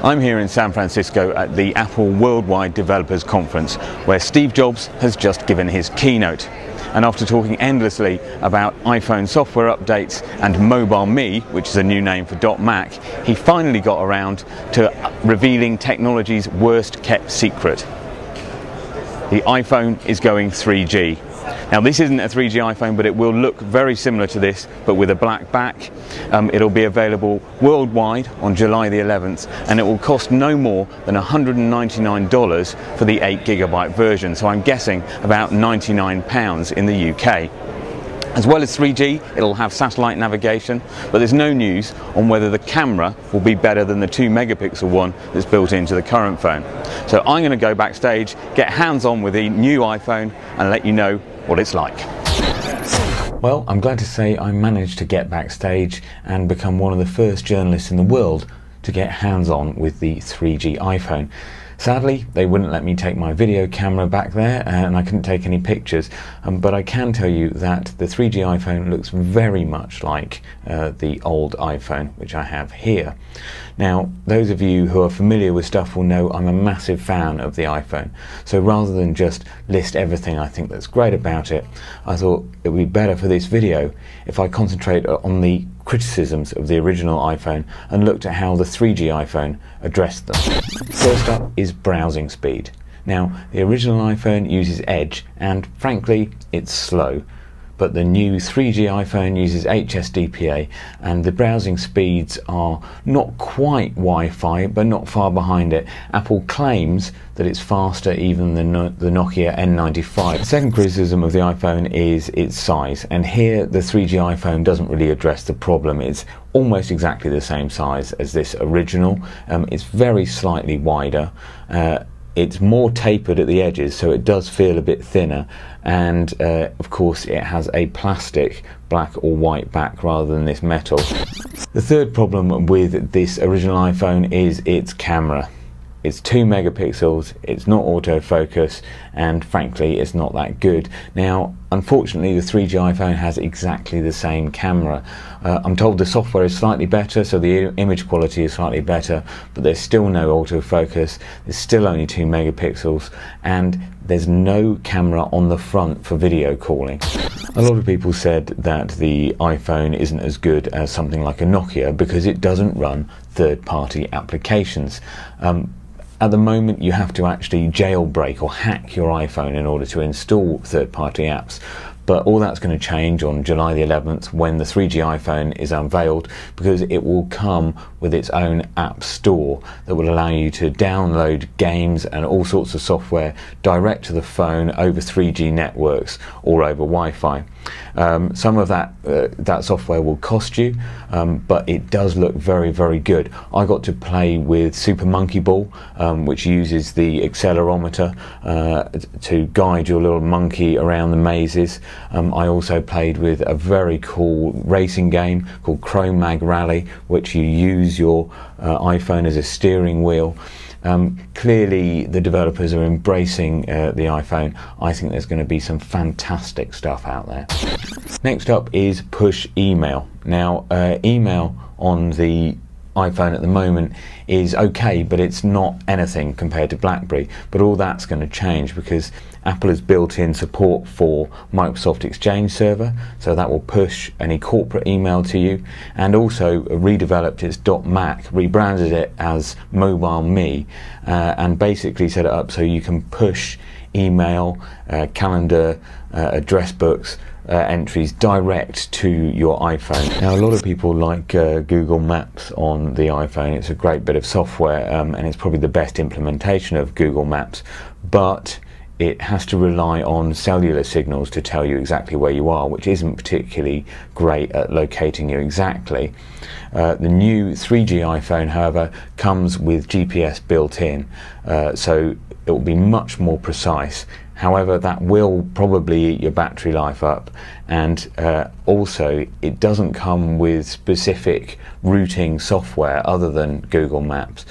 I'm here in San Francisco at the Apple Worldwide Developers Conference, where Steve Jobs has just given his keynote. And after talking endlessly about iPhone software updates and Mobile Me, which is a new name for .Mac, he finally got around to revealing technology's worst kept secret. The iPhone is going 3G. Now, this isn't a 3G iPhone, but it will look very similar to this, but with a black back. It'll be available worldwide on July the 11th, and it will cost no more than $199 for the 8GB version, so I'm guessing about £99 in the UK. As well as 3G, it'll have satellite navigation, but there's no news on whether the camera will be better than the 2-megapixel one that's built into the current phone. So I'm going to go backstage, get hands-on with the new iPhone, and let you know what it's like. Well, I'm glad to say I managed to get backstage and become one of the first journalists in the world to get hands-on with the 3G iPhone. Sadly, they wouldn't let me take my video camera back there, and I couldn't take any pictures, but I can tell you that the 3G iPhone looks very much like the old iPhone, which I have here. Now, those of you who are familiar with stuff will know I'm a massive fan of the iPhone, so rather than just list everything I think that's great about it, I thought it would be better for this video if I concentrate on the criticisms of the original iPhone and looked at how the 3G iPhone addressed them. First up is browsing speed. Now, the original iPhone uses Edge, and frankly, it's slow. But the new 3G iPhone uses HSDPA, and the browsing speeds are not quite Wi-Fi, but not far behind it. Apple claims that it's faster even than the Nokia N95. The second criticism of the iPhone is its size, and here the 3G iPhone doesn't really address the problem. It's almost exactly the same size as this original. It's very slightly wider. It's more tapered at the edges, so it does feel a bit thinner, and of course it has a plastic black or white back rather than this metal. The third problem with this original iPhone is its camera. It's 2 megapixels, it's not autofocus, and frankly it's not that good. Now, unfortunately the 3G iPhone has exactly the same camera. I'm told the software is slightly better, so the image quality is slightly better, but there's still no autofocus, there's still only 2 megapixels, and there's no camera on the front for video calling. A lot of people said that the iPhone isn't as good as something like a Nokia because it doesn't run third-party applications. At the moment, you have to actually jailbreak or hack your iPhone in order to install third-party apps. But all that's going to change on July the 11th when the 3G iPhone is unveiled, because it will come with its own app store that will allow you to download games and all sorts of software direct to the phone over 3G networks or over Wi-Fi. Some of that software will cost you, but it does look very, very good. I got to play with Super Monkey Ball, which uses the accelerometer to guide your little monkey around the mazes. I also played with a very cool racing game called Chrome Mag Rally, which you use your iPhone as a steering wheel. Clearly the developers are embracing the iPhone. I think there's going to be some fantastic stuff out there. Next up is push email. Now, email on the iPhone at the moment is okay, but it's not anything compared to BlackBerry. But all that's going to change because Apple has built in support for Microsoft Exchange Server, so that will push any corporate email to you, and also redeveloped its .Mac, rebranded it as Mobile Me, and basically set it up so you can push email, calendar, address books, entries direct to your iPhone. Now, a lot of people like Google Maps on the iPhone. It's a great bit of software, and it's probably the best implementation of Google Maps, but it has to rely on cellular signals to tell you exactly where you are, which isn't particularly great at locating you exactly. The new 3G iPhone, however, comes with GPS built in, so it will be much more precise. However, that will probably eat your battery life up, and also it doesn't come with specific routing software other than Google Maps.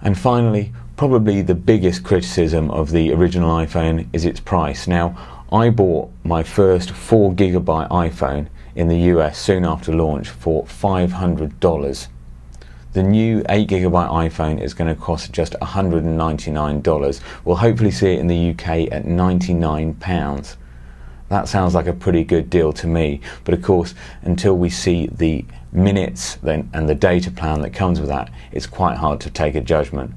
And finally, probably the biggest criticism of the original iPhone is its price. Now, I bought my first 4GB iPhone in the US soon after launch for $500. The new 8GB iPhone is going to cost just $199. We'll hopefully see it in the UK at £99. That sounds like a pretty good deal to me, but of course until we see the minutes and the data plan that comes with that, it's quite hard to take a judgment.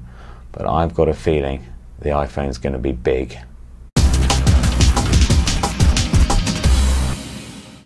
But I've got a feeling the iPhone's going to be big.